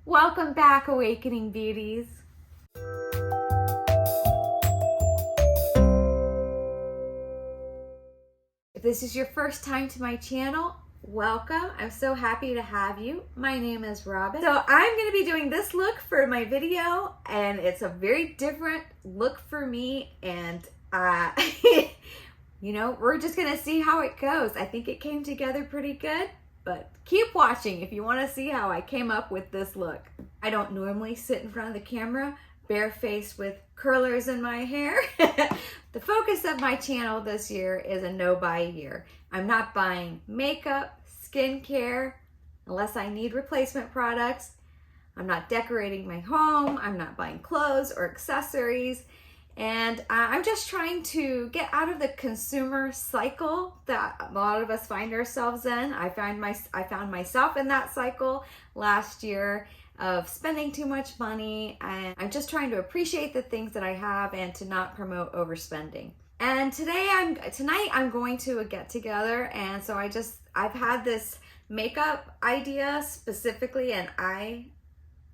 Welcome back, Awakening Beauties. If this is your first time to my channel, welcome. I'm so happy to have you. My name is Robin. So I'm going to be doing this look for my video, and it's a very different look for me, and we're just going to see how it goes. I think it came together pretty good. But keep watching if you want to see how I came up with this look. I don't normally sit in front of the camera barefaced with curlers in my hair. The focus of my channel this year is a no-buy year. I'm not buying makeup, skincare, unless I need replacement products. I'm not decorating my home. I'm not buying clothes or accessories. And I'm just trying to get out of the consumer cycle that a lot of us find ourselves in. I found myself in that cycle last year of spending too much money, and I'm just trying to appreciate the things that I have and to not promote overspending. And tonight I'm going to a get together, and so I've had this makeup idea, specifically an eye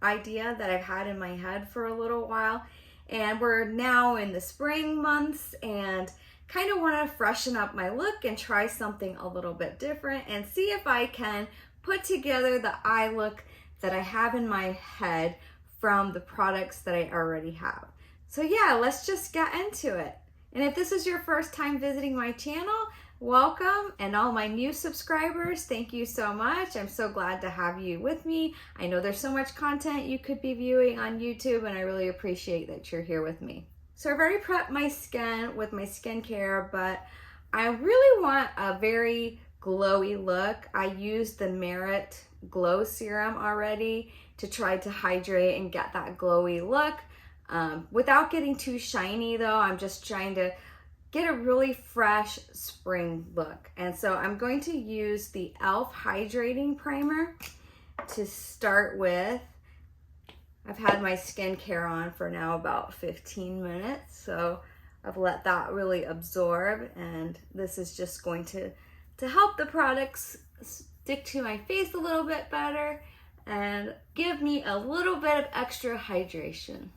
idea that I've had in my head for a little while. And we're now in the spring months and kind of want to freshen up my look and try something a little bit different and see if I can put together the eye look that I have in my head from the products that I already have. So yeah, let's just get into it. And if this is your first time visiting my channel, welcome. And all my new subscribers, thank you so much. I'm so glad to have you with me. I know there's so much content you could be viewing on YouTube, and I really appreciate that you're here with me. So I've already prepped my skin with my skincare, but I really want a very glowy look. I used the Merit Glow Serum already to try to hydrate and get that glowy look. Without getting too shiny though, I'm just trying to get a really fresh spring look. And so I'm going to use the e.l.f. Hydrating Primer to start with. I've had my skincare on for now about 15 minutes, so I've let that really absorb, and this is just going to help the products stick to my face a little bit better and give me a little bit of extra hydration.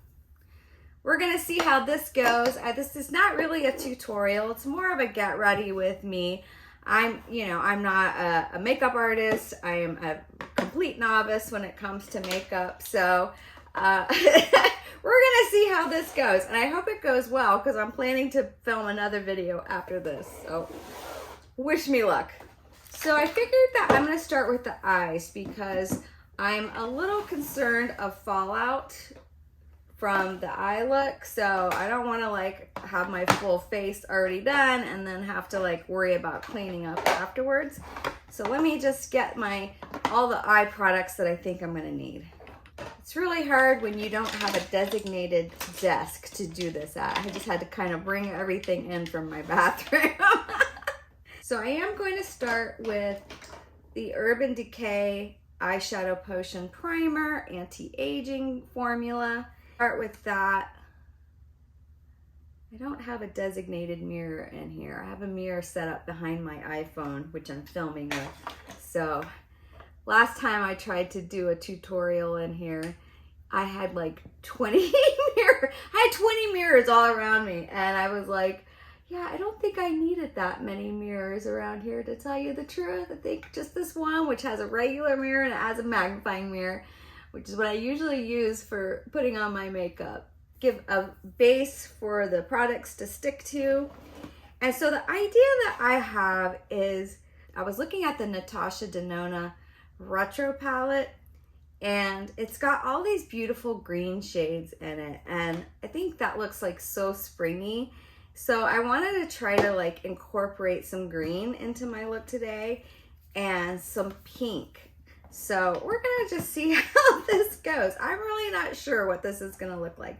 We're gonna see how this goes. This is not really a tutorial. It's more of a get ready with me. I'm not a makeup artist. I am a complete novice when it comes to makeup. So we're gonna see how this goes. And I hope it goes well because I'm planning to film another video after this. So wish me luck. So I figured that I'm gonna start with the eyes because I'm a little concerned of fallout from the eye look, so I don't want to have my full face already done and then have to worry about cleaning up afterwards. So let me just get all the eye products that I think I'm going to need. It's really hard when you don't have a designated desk to do this at. I just had to kind of bring everything in from my bathroom. So I am going to start with the Urban Decay Eyeshadow Potion Primer Anti-Aging Formula. Start with that. I don't have a designated mirror in here. I have a mirror set up behind my iPhone, which I'm filming with. So last time I tried to do a tutorial in here, I had 20 mirrors. I had 20 mirrors all around me, and I was like, yeah, I don't think I needed that many mirrors around here, to tell you the truth. I think just this one, which has a regular mirror and it has a magnifying mirror, which is what I usually use for putting on my makeup. Give a base for the products to stick to. And so the idea that I have is, I was looking at the Natasha Denona Retro Palette, and it's got all these beautiful green shades in it, and I think that looks so springy. So I wanted to try to incorporate some green into my look today and some pink. So we're gonna just see how this goes. I'm really not sure what this is gonna look like,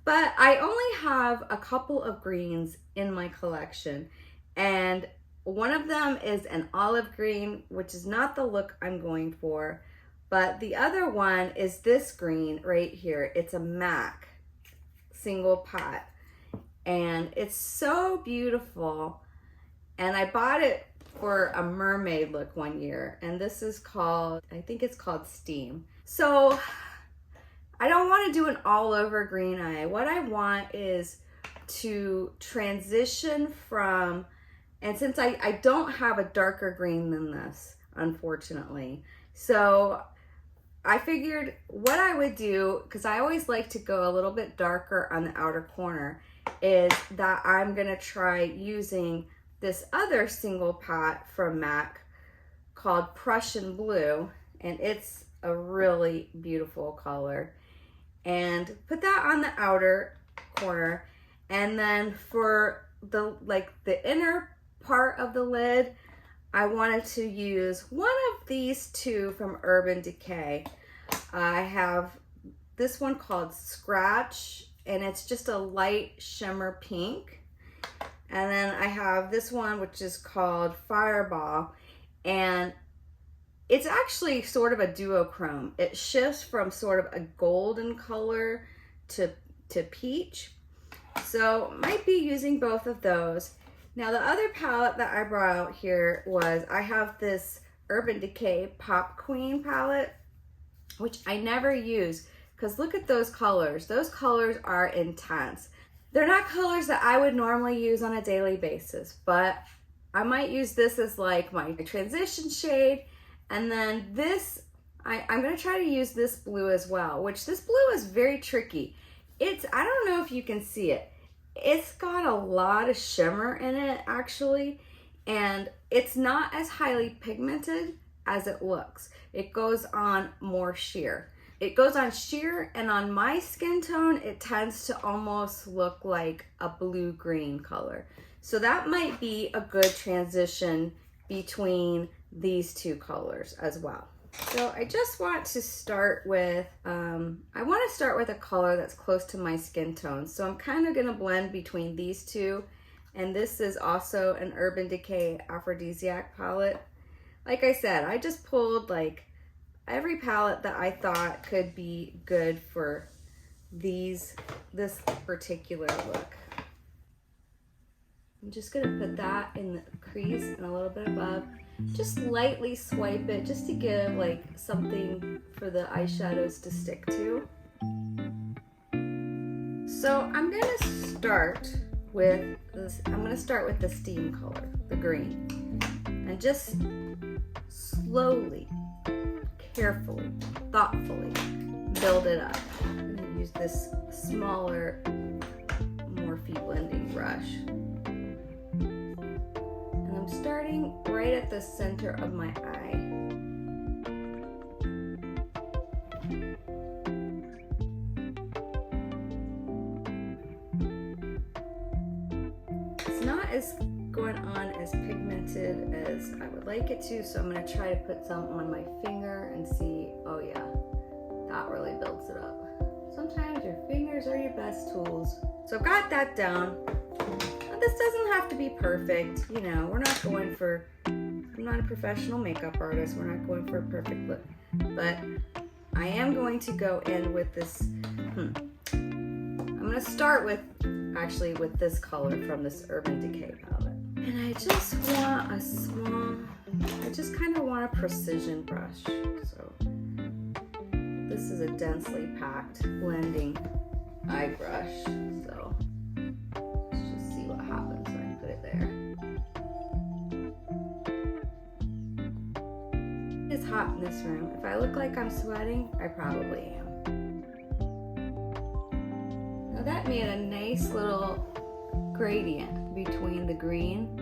but I only have a couple of greens in my collection, and one of them is an olive green, which is not the look I'm going for, but the other one is this green right here. It's a MAC single pot, and it's so beautiful, and I bought it for a mermaid look one year, and this is called, I think it's called Steam. So I don't want to do an all over green eye. What I want is to transition from, and since I don't have a darker green than this, unfortunately, so I figured what I would do, because I always like to go a little bit darker on the outer corner, is that I'm gonna try using this other single pot from MAC called Prussian Blue, and it's a really beautiful color, and put that on the outer corner. And then for the inner part of the lid, I wanted to use one of these two from Urban Decay. I have this one called Scratch, and it's just a light shimmer pink. And then I have this one, which is called Fireball, and it's actually sort of a duochrome. It shifts from sort of a golden color to peach. So might be using both of those. Now the other palette that I brought out here was, I have this Urban Decay Pop Queen palette, which I never use, because look at those colors. Those colors are intense. They're not colors that I would normally use on a daily basis, but I might use this as like my transition shade. And then this, I'm gonna try to use this blue as well, which this blue is very tricky. I don't know if you can see it. It's got a lot of shimmer in it actually, and it's not as highly pigmented as it looks. It goes on more sheer. It goes on sheer, and on my skin tone, it tends to almost look like a blue-green color. So that might be a good transition between these two colors as well. So I just want to start with, I want to start with a color that's close to my skin tone. So I'm kind of going to blend between these two. And this is also an Urban Decay Aphrodisiac palette. Like I said, I just pulled like every palette that I thought could be good for this particular look. I'm just going to put that in the crease and a little bit above. Just lightly swipe it just to give like something for the eyeshadows to stick to. So I'm gonna start with this. I'm gonna start with the steam color, the green, and just slowly, carefully, thoughtfully build it up. I'm gonna use this smaller Morphe blending brush. Starting right at the center of my eye. It's not as going on as pigmented as I would like it to, so I'm going to try to put some on my finger and see, oh yeah, that really builds it up. Sometimes your fingers are your best tools. So I've got that down. This doesn't have to be perfect, you know, we're not going for, I'm not a professional makeup artist, we're not going for a perfect look, but I am going to go in with this, I'm going to start with, actually with this color from this Urban Decay palette. And I just want a small, I just kind of want a precision brush, so this is a densely packed blending eye brush, so happens when I put it there. It's hot in this room. If I look like I'm sweating, I probably am. Now that made a nice little gradient between the green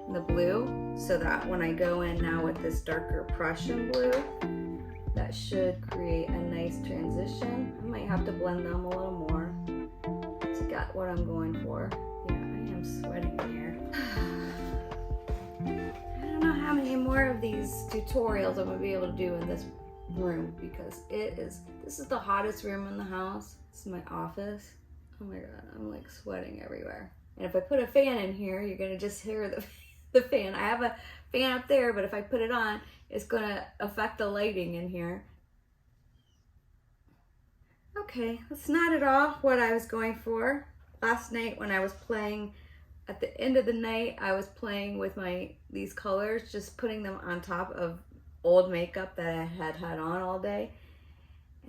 and the blue, so that when I go in now with this darker Prussian blue, that should create a nice transition. I might have to blend them a little more to get what I'm going for. Sweating in here. I don't know how many more of these tutorials I'm gonna be able to do in this room, because this is the hottest room in the house. This is my office. Oh my god, I'm like sweating everywhere. And if I put a fan in here, you're gonna just hear the fan. I have a fan up there, but if I put it on, it's gonna affect the lighting in here. Okay, that's not at all what I was going for. Last night when I was playing, at the end of the night, I was playing with these colors, just putting them on top of old makeup that I had on all day.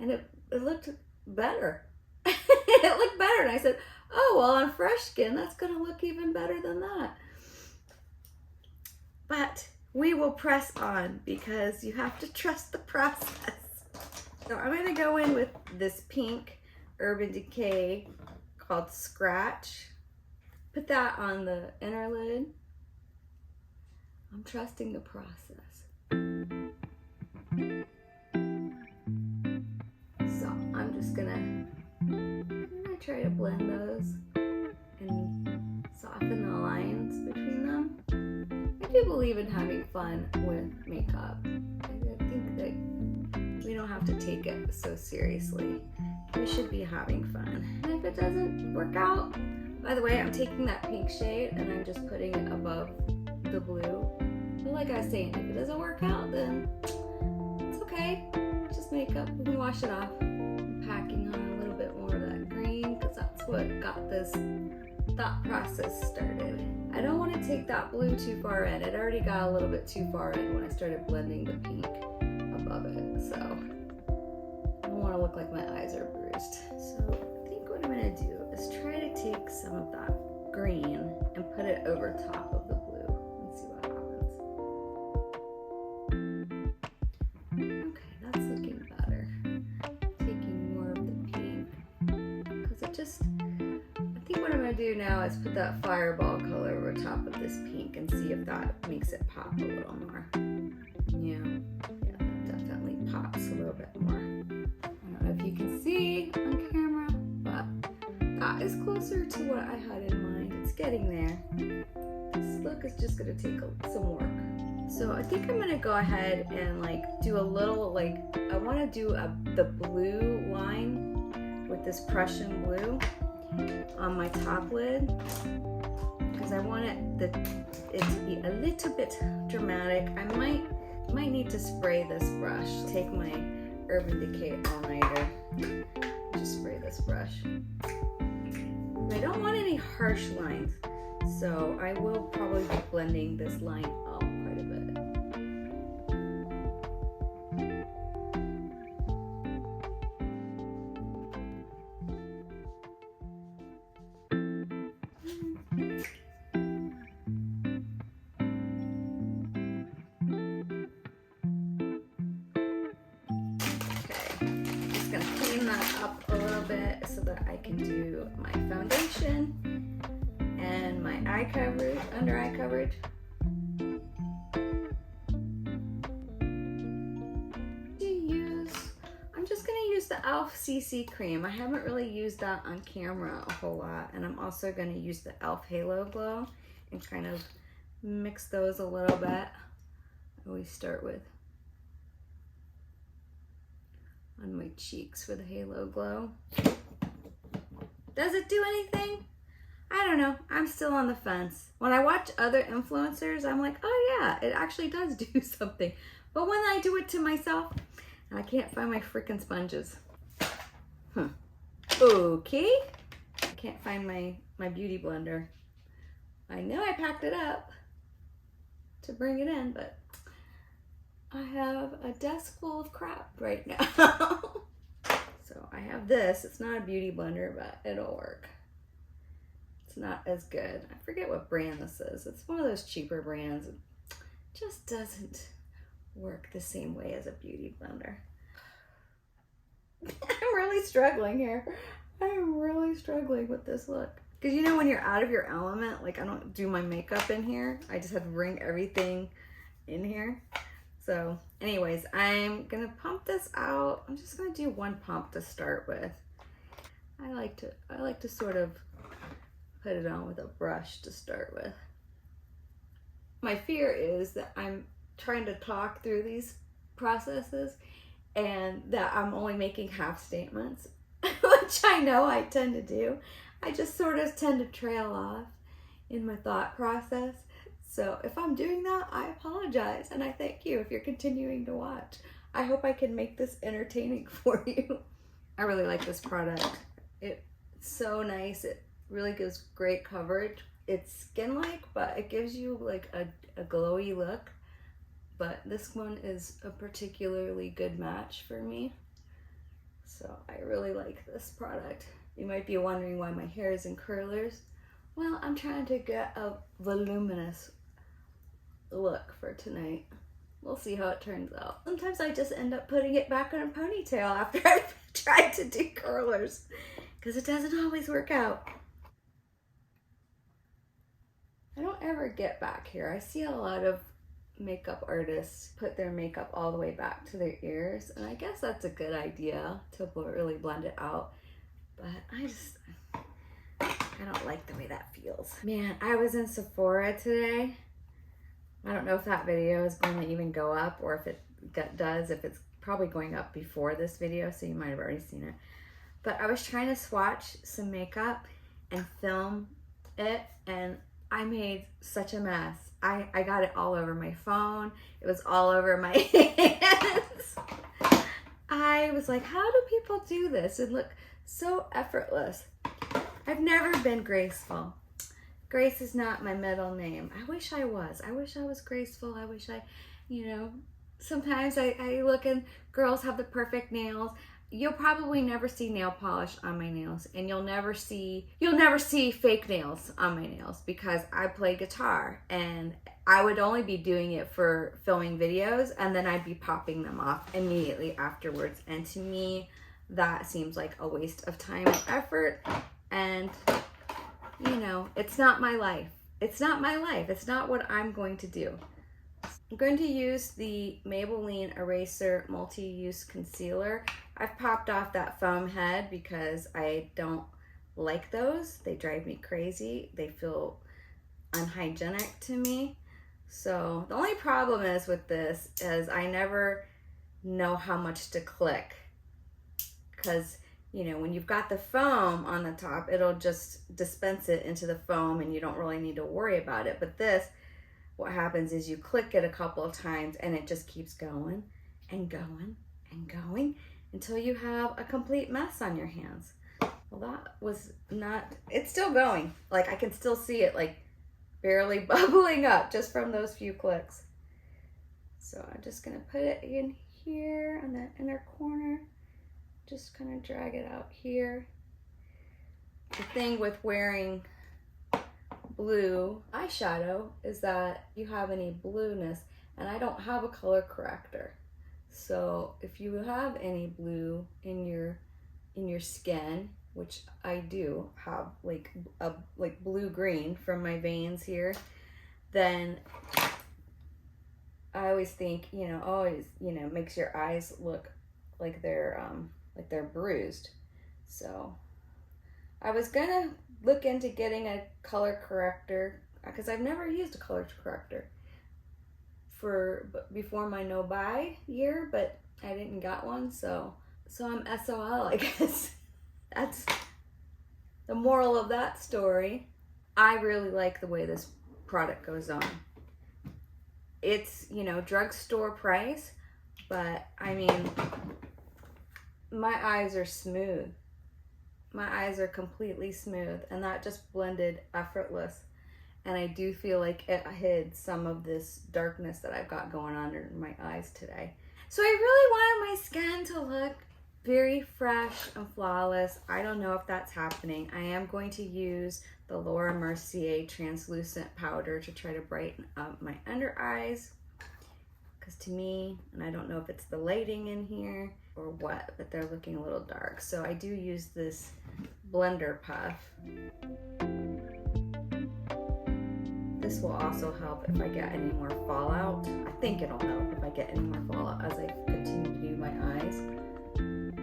And it looked better. It looked better. And I said, oh, well, on fresh skin, that's going to look even better than that. But we will press on because you have to trust the process. So I'm going to go in with this pink Urban Decay called Scratch. Put that on the inner lid. I'm trusting the process. So I'm just gonna try to blend those and soften the lines between them. I do believe in having fun with makeup. I think that we don't have to take it so seriously. We should be having fun. And if it doesn't work out, by the way, I'm taking that pink shade and I'm just putting it above the blue. But like I was saying, if it doesn't work out, then it's okay. It's just makeup. We can wash it off. I'm packing on a little bit more of that green because that's what got this thought process started. I don't want to take that blue too far in. It already got a little bit too far in when I started blending the pink above it. So I don't want to look like my eyes are bruised. So I think what I'm going to do is try to take some of that green and put it over top of the blue and see what happens. Okay, that's looking better. Taking more of the pink because it just, I think what I'm going to do now is put that fireball color over top of this pink and see if that makes it pop a little more. Yeah, that definitely pops a little bit more. I don't know if you can see on camera, but that is closer to what I had in mind. It's getting there. This look is just gonna take some work. So I think I'm gonna go ahead and do a little I want to do the blue line with this Prussian blue on my top lid because I want it to be a little bit dramatic. I might need to spray this brush. Take my Urban Decay All-Nighter. Just spray this brush. I don't want any harsh lines, so I will probably be blending this line out quite a bit. Up a little bit so that I can do my foundation and my eye coverage, under eye coverage. I'm just going to use the e.l.f. CC cream. I haven't really used that on camera a whole lot, and I'm also going to use the e.l.f. Halo Glow and kind of mix those a little bit. I always start with on my cheeks for the Halo Glow. Does it do anything? I don't know. I'm still on the fence. When I watch other influencers, I'm like, oh yeah, it actually does do something. But when I do it to myself, I can't find my freaking sponges. Okay. I can't find my beauty blender. I know I packed it up to bring it in, but I have a desk full of crap right now. So I have this. It's not a beauty blender, but it'll work. It's not as good. I forget what brand this is. It's one of those cheaper brands. It just doesn't work the same way as a beauty blender. I'm really struggling here. I'm really struggling with this look. Because you know when you're out of your element, I don't do my makeup in here. I just have to bring everything in here. So anyways, I'm gonna pump this out. I'm just gonna do one pump to start with. I like to sort of put it on with a brush to start with. My fear is that I'm trying to talk through these processes and that I'm only making half statements, which I know I tend to do. I just sort of tend to trail off in my thought process. So if I'm doing that, I apologize, and I thank you if you're continuing to watch. I hope I can make this entertaining for you. I really like this product. It's so nice. It really gives great coverage. It's skin-like, but it gives you a glowy look. But this one is a particularly good match for me. So I really like this product. You might be wondering why my hair is in curlers. Well, I'm trying to get a voluminous look for tonight. We'll see how it turns out. Sometimes I just end up putting it back in a ponytail after I've tried to do curlers, because it doesn't always work out. I don't ever get back here. I see a lot of makeup artists put their makeup all the way back to their ears, and I guess that's a good idea to really blend it out, but I don't like the way that feels. Man, I was in Sephora today. I don't know if that video is going to even go up, or if it does, if it's probably going up before this video, so you might have already seen it. But I was trying to swatch some makeup and film it, and I made such a mess. I got it all over my phone. It was all over my hands. I was like, how do people do this and look so effortless? I've never been graceful. Grace is not my middle name. I wish I was. I wish I was graceful. I wish I, sometimes I look and girls have the perfect nails. You'll probably never see nail polish on my nails, and you'll never see fake nails on my nails, because I play guitar and I would only be doing it for filming videos, and then I'd be popping them off immediately afterwards. And to me, that seems like a waste of time and effort. And it's not my life. It's not my life. It's not what I'm going to do. I'm going to use the Maybelline Eraser Multi-Use Concealer. I've popped off that foam head because I don't like those. They drive me crazy. They feel unhygienic to me. So the only problem is with this is I never know how much to click, because when you've got the foam on the top, it'll just dispense it into the foam and you don't really need to worry about it. But this, what happens is you click it a couple of times and it just keeps going and going and going until you have a complete mess on your hands. Well, that was not, it's still going. Like, I can still see it like barely bubbling up just from those few clicks. So I'm just gonna put it in here on the inner corner. Just kind of drag it out here. The thing with wearing blue eyeshadow is that you have any blueness, and I don't have a color corrector. So if you have any blue in your skin, which I do have, like blue-green from my veins here, then I always think, makes your eyes look like they're bruised. So I was gonna look into getting a color corrector, because I've never used a color corrector before my no buy year, but I didn't got one, so I'm SOL, I guess. That's the moral of that story. I really like the way this product goes on. It's, drugstore price, but I mean, my eyes are smooth. My eyes are completely smooth, and that just blended effortless. And I do feel like it hid some of this darkness that I've got going on in my eyes today. So I really wanted my skin to look very fresh and flawless. I don't know if that's happening. I am going to use the Laura Mercier translucent powder to try to brighten up my under eyes. Because to me, and I don't know if it's the lighting in here or what, but they're looking a little dark. So I do use this blender puff. This will also help if I get any more fallout. I think it'll help if I get any more fallout as I continue to do my eyes,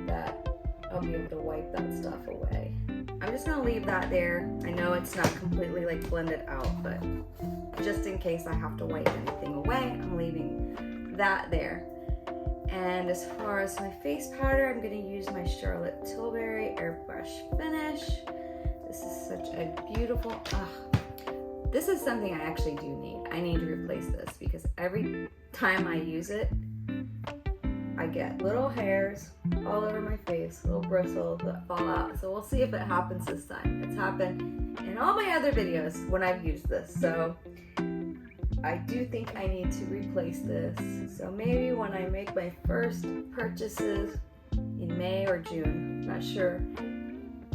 that I'll be able to wipe that stuff away. I'm just gonna leave that there. I know it's not completely like blended out, but just in case I have to wipe anything away, I'm leaving that there. And as far as my face powder, I'm gonna use my Charlotte Tilbury Airbrush Finish. This is such a beautiful, this is something I actually do need. I need to replace this because every time I use it, I get little hairs all over my face, little bristles that fall out. So we'll see if it happens this time. It's happened in all my other videos when I've used this. So I do think I need to replace this. So maybe when I make my first purchases, in May or June. Not sure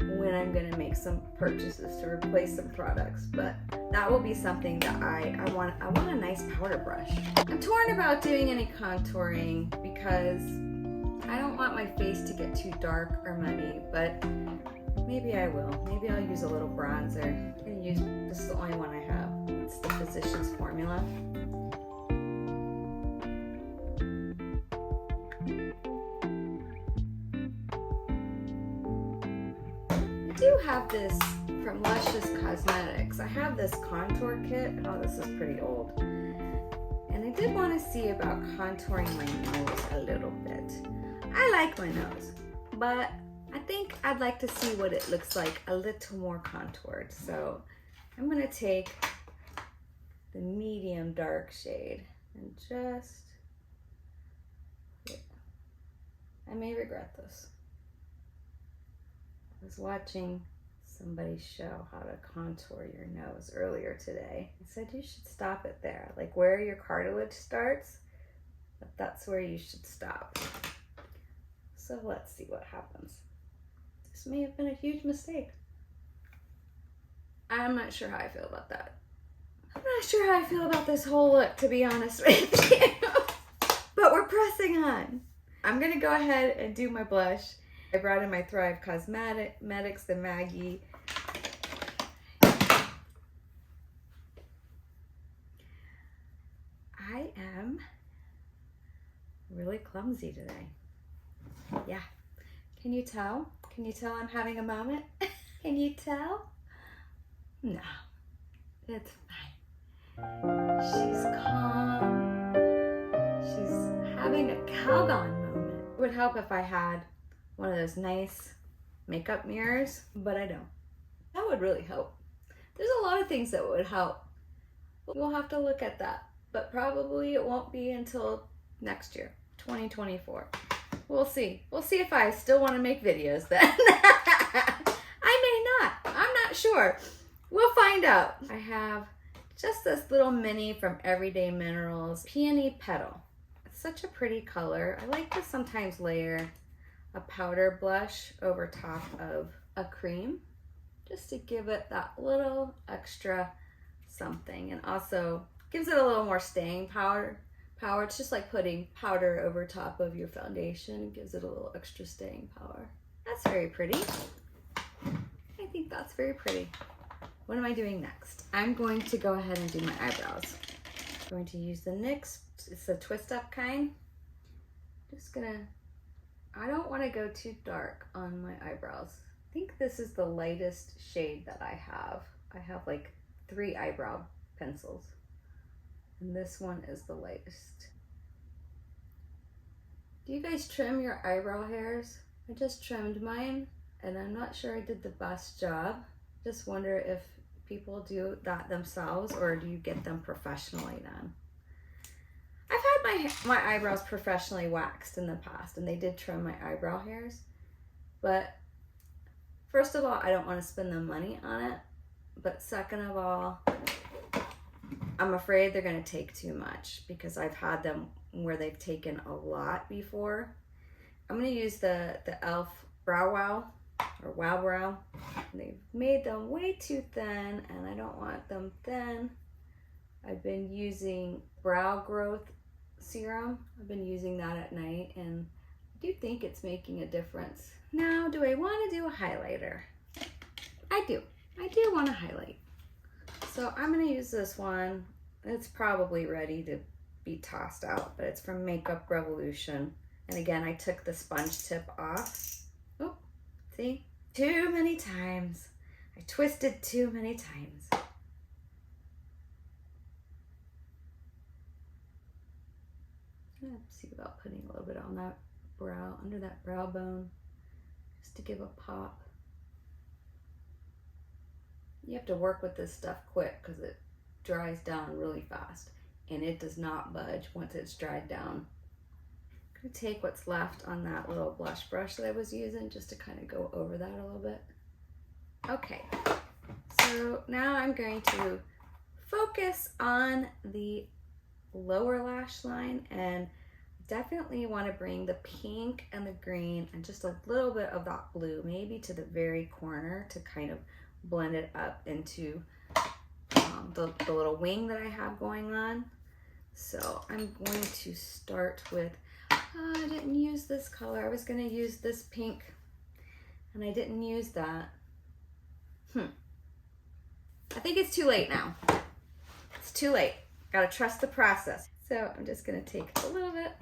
when I'm gonna make some purchases to replace some products, but that will be something that I want a nice powder brush. I'm torn about doing any contouring because I don't want my face to get too dark or muddy, but maybe I will. Maybe I'll use a little bronzer. I'm gonna use, this is the only one I have. It's the Physicians Formula. I do have this from Luscious Cosmetics. I have this contour kit. Oh, this is pretty old. And I did want to see about contouring my nose a little bit. I like my nose, but I think I'd like to see what it looks like a little more contoured. So I'm going to take the medium dark shade and just, I may regret this. I was watching somebody show how to contour your nose earlier today. I said you should stop it there, like where your cartilage starts, that's where you should stop. So let's see what happens. This may have been a huge mistake. I'm not sure how I feel about that. I'm not sure how I feel about this whole look, to be honest with you. But we're pressing on. I'm gonna go ahead and do my blush. I brought in my Thrive Cosmetics, the Maggie. I am really clumsy today. Yeah. Can you tell? Can you tell I'm having a moment? Can you tell? No. It's fine. She's calm. She's having a Calgon moment. It would help if I had one of those nice makeup mirrors, but I don't. That would really help. There's a lot of things that would help. We'll have to look at that, but probably it won't be until next year, 2024. We'll see. We'll see if I still want to make videos then. I may not. I'm not sure. We'll find out. I have just this little mini from Everyday Minerals, Peony Petal. It's such a pretty color. I like to sometimes layer a powder blush over top of a cream just to give it that little extra something, and also gives it a little more staying power. It's just like putting powder over top of your foundation. It gives it a little extra staying power. That's very pretty. I think that's very pretty. What am I doing next? I'm going to go ahead and do my eyebrows. I'm going to use the NYX, it's a twist up kind. Just gonna, I don't want to go too dark on my eyebrows. I think this is the lightest shade that I have. I have like 3 eyebrow pencils, and this one is the lightest. Do you guys trim your eyebrow hairs? I just trimmed mine, and I'm not sure I did the best job. Just wonder if people do that themselves, or do you get them professionally done? I've had my eyebrows professionally waxed in the past, and they did trim my eyebrow hairs. But first of all, I don't want to spend the money on it. But second of all, I'm afraid they're going to take too much, because I've had them where they've taken a lot before. I'm going to use the e.l.f. Brow Wow, or Wow Brow. They've made them way too thin, and I don't want them thin. I've been using Brow Growth Serum. I've been using that at night, and I do think it's making a difference. Now, do I want to do a highlighter? I do. I do want to highlight. So I'm going to use this one. It's probably ready to be tossed out, but it's from Makeup Revolution. And again, I took the sponge tip off. Oh, see? Too many times. I twisted too many times. See about putting a little bit on that brow, under that brow bone, just to give a pop. You have to work with this stuff quick because it dries down really fast, and it does not budge once it's dried down. I'm going to take what's left on that little blush brush that I was using just to kind of go over that a little bit. Okay, so now I'm going to focus on the lower lash line, and I definitely want to bring the pink and the green and just a little bit of that blue, maybe to the very corner, to kind of blend it up into the little wing that I have going on. So I'm going to start with, I didn't use this color. I was going to use this pink and I didn't use that. I think it's too late now. It's too late. Gotta trust the process. So I'm just gonna take a little bit.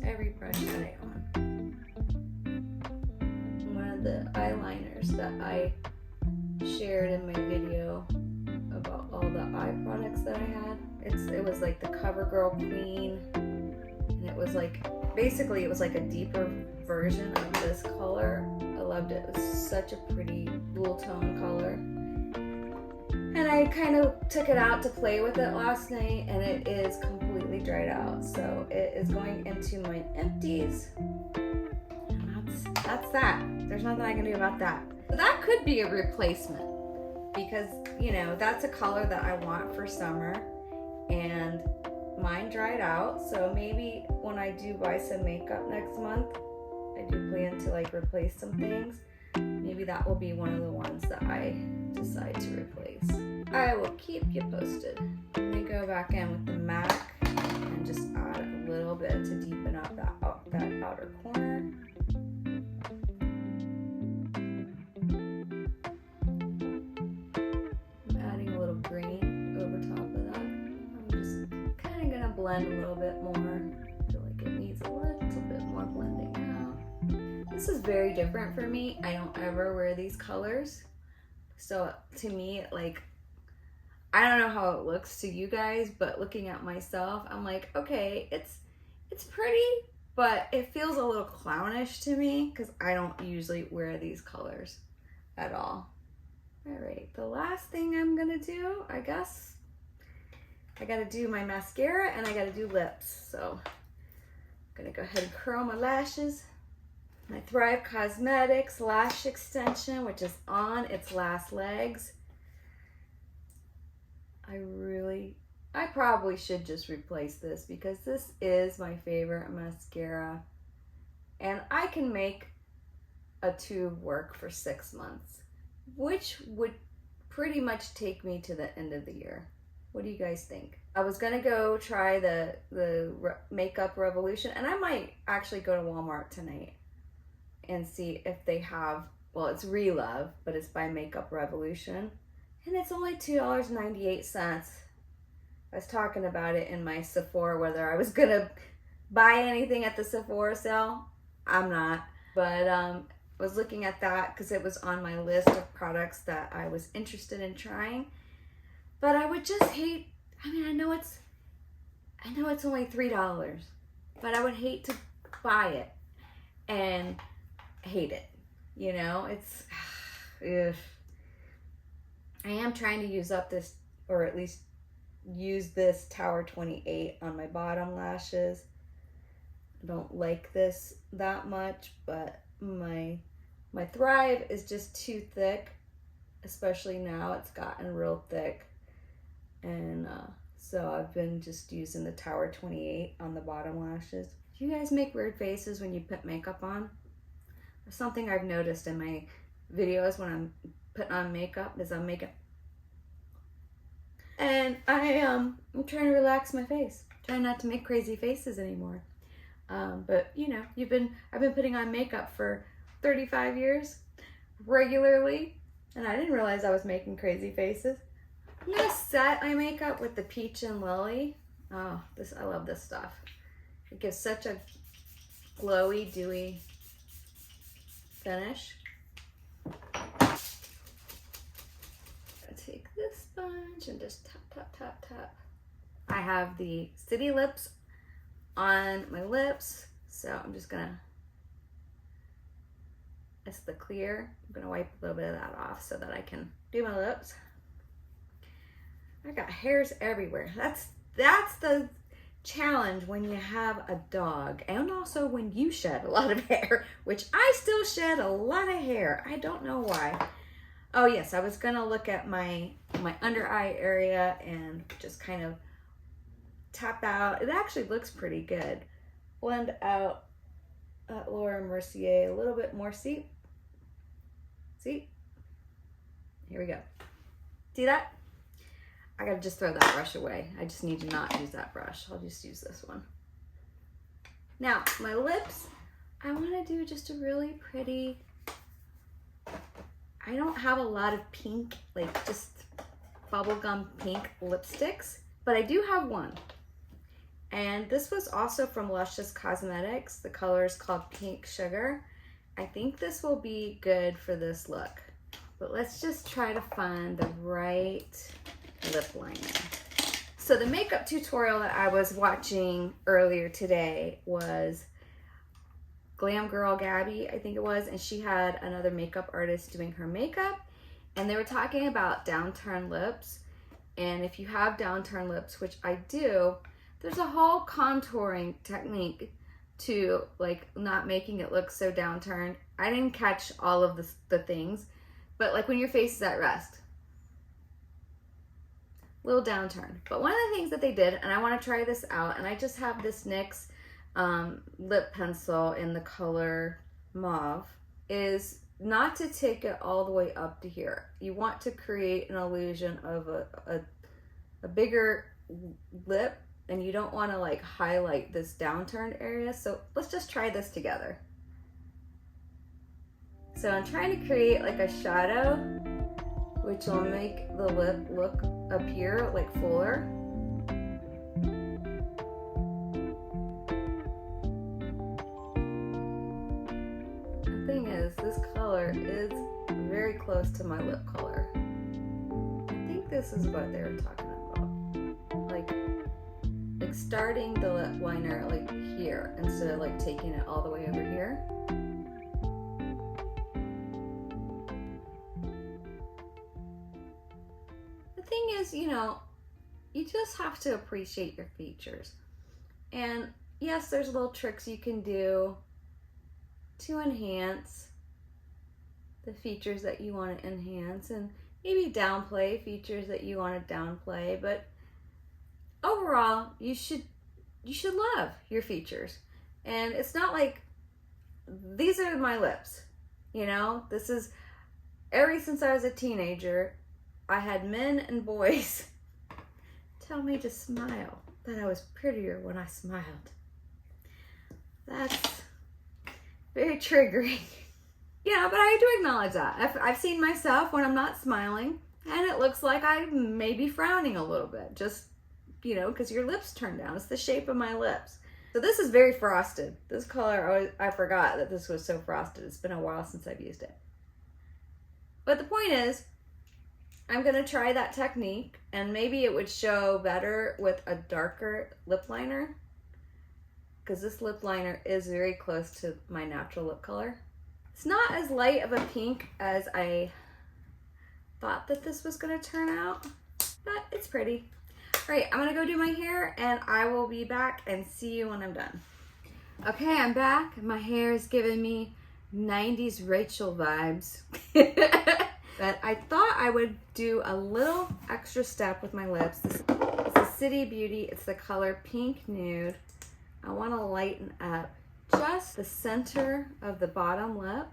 Every brush that I own. One of the eyeliners that I shared in my video about all the eye products that I had, it was like the CoverGirl Queen, and it was like, basically it was like a deeper version of this color. I loved it. It was such a pretty dual tone color. And I kind of took it out to play with it last night, and it is completely dried out. So it is going into my empties. And that's that. There's nothing I can do about that. So that could be a replacement because, you know, that's a color that I want for summer, and mine dried out. So maybe when I do buy some makeup next month, I do plan to like replace some things. Maybe that will be one of the ones that I decide to replace. I will keep you posted. I'm gonna go back in with the MAC and just add a little bit to deepen up that outer corner. I'm adding a little green over top of that. I'm just kind of gonna blend a little bit more. I feel like it needs a little bit more blending out. This is very different for me. I don't ever wear these colors. So to me, like, I don't know how it looks to you guys, but looking at myself, I'm like, okay, it's pretty, but it feels a little clownish to me because I don't usually wear these colors at all. All right, the last thing I'm gonna do, I guess, I gotta do my mascara and I gotta do lips. So I'm gonna go ahead and curl my lashes. My Thrive Cosmetics lash extension, which is on its last legs. I probably should just replace this because this is my favorite mascara. And I can make a tube work for 6 months, which would pretty much take me to the end of the year. What do you guys think? I was gonna go try the Makeup Revolution, and I might actually go to Walmart tonight and see if they have, well, it's Relove, but it's by Makeup Revolution. And it's only $2.98. I was talking about it in my Sephora, whether I was gonna buy anything at the Sephora sale. I'm not. But I was looking at that because it was on my list of products that I was interested in trying. But I would just hate, I mean, I know it's only $3, but I would hate to buy it and hate it, you know. It's ugh. I am trying to use up this, or at least use this Tower 28 on my bottom lashes. I don't like this that much, but my Thrive is just too thick, especially now. It's gotten real thick, and so I've been just using the Tower 28 on the bottom lashes. Do you guys make weird faces when you put makeup on? Something I've noticed in my videos when I'm putting on makeup is I'm making, and I'm trying to relax my face, trying not to make crazy faces anymore. But you know, I've been putting on makeup for 35 years regularly, and I didn't realize I was making crazy faces. I'm gonna set my makeup with the Peach and Lily. Oh, I love this stuff. It gives such a glowy, dewy finish. Take this sponge and just tap, tap, tap, tap. I have the City Lips on my lips, so I'm just gonna, it's the clear. I'm gonna wipe a little bit of that off so that I can do my lips. I got hairs everywhere. That's the challenge when you have a dog, and also when you shed a lot of hair, which I still shed a lot of hair. I don't know why. Oh yes, I was gonna look at my under eye area and just kind of tap out. It actually looks pretty good. Blend out Laura Mercier a little bit more. See? Here we go. See that? I gotta just throw that brush away. I just need to not use that brush. I'll just use this one. Now, my lips, I wanna do just a really pretty, I don't have a lot of pink, like just bubblegum pink lipsticks, but I do have one. And this was also from Luscious Cosmetics. The color is called Pink Sugar. I think this will be good for this look. But let's just try to find the right lip liner. So the makeup tutorial that I was watching earlier today was Glam Girl Gabby, I think it was, and she had another makeup artist doing her makeup, and they were talking about downturned lips. And if you have downturned lips, which I do, there's a whole contouring technique to like not making it look so downturned. I didn't catch all of the things, but like when your face is at rest, little downturn. But one of the things that they did, and I want to try this out, and I just have this NYX lip pencil in the color mauve, is not to take it all the way up to here. You want to create an illusion of a bigger lip, and you don't want to like highlight this downturned area. So let's just try this together. So I'm trying to create like a shadow, which will make the lip look up here like fuller. The thing is, this color is very close to my lip color. I think this is what they were talking about. Like starting the lip liner like here instead of like taking it all the way over here. The thing is, you know, you just have to appreciate your features. And yes, there's little tricks you can do to enhance the features that you want to enhance, and maybe downplay features that you want to downplay, but overall, you should love your features. And it's not like, these are my lips, you know? This is, ever since I was a teenager, I had men and boys tell me to smile, that I was prettier when I smiled. That's very triggering. Yeah, but I do acknowledge that. I've seen myself when I'm not smiling, and it looks like I may be frowning a little bit, just, you know, because your lips turn down. It's the shape of my lips. So this is very frosted. This color, I forgot that this was so frosted. It's been a while since I've used it. But the point is, I'm gonna try that technique, and maybe it would show better with a darker lip liner, because this lip liner is very close to my natural lip color. It's not as light of a pink as I thought that this was gonna turn out, but it's pretty. All right, I'm gonna go do my hair, and I will be back and see you when I'm done. Okay, I'm back. My hair is giving me 90s Rachel vibes. But I thought I would do a little extra step with my lips. This is City Beauty. It's the color Pink Nude. I want to lighten up just the center of the bottom lip.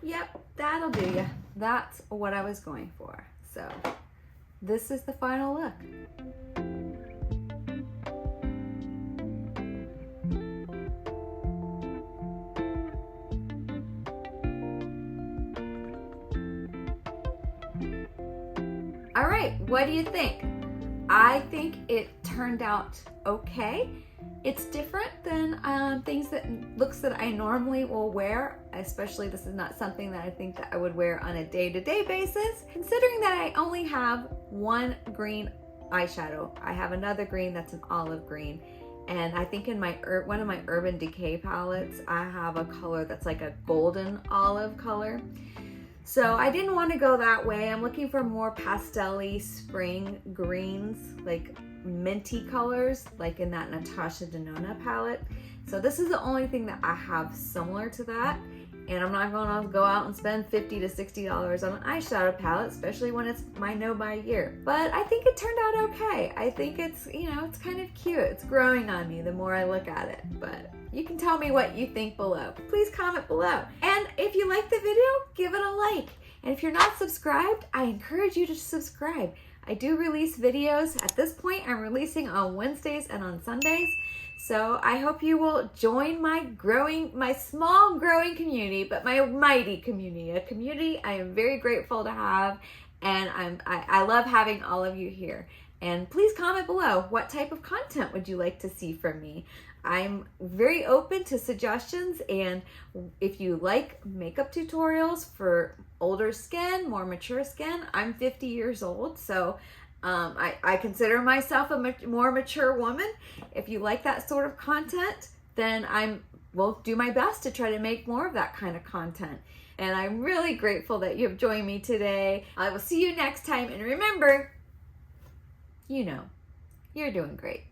Yep, that'll do ya. That's what I was going for. So this is the final look. All right, what do you think? I think it turned out okay. It's different than looks that I normally will wear, especially this is not something that I think that I would wear on a day-to-day basis, considering that I only have one green eyeshadow. I have another green that's an olive green, and I think in my one of my Urban Decay palettes, I have a color that's like a golden olive color. So I didn't want to go that way. I'm looking for more pastel-y spring greens, like minty colors, like in that Natasha Denona palette. So this is the only thing that I have similar to that. And I'm not going to go out and spend $50 to $60 on an eyeshadow palette, especially when it's my no-buy year. But I think it turned out okay. I think it's, you know, it's kind of cute. It's growing on me the more I look at it. But you can tell me what you think below. Please comment below. And if you like the video, give it a like. And if you're not subscribed, I encourage you to subscribe. I do release videos. At this point, I'm releasing on Wednesdays and on Sundays. So I hope you will join my small growing community, but my mighty community, a community I am very grateful to have, and I love having all of you here. And please comment below, what type of content would you like to see from me? I'm very open to suggestions, and if you like makeup tutorials for older skin, more mature skin, I'm 50 years old, so I consider myself a more mature woman. If you like that sort of content, then will do my best to try to make more of that kind of content. And I'm really grateful that you have joined me today. I will see you next time, and remember, you know, you're doing great.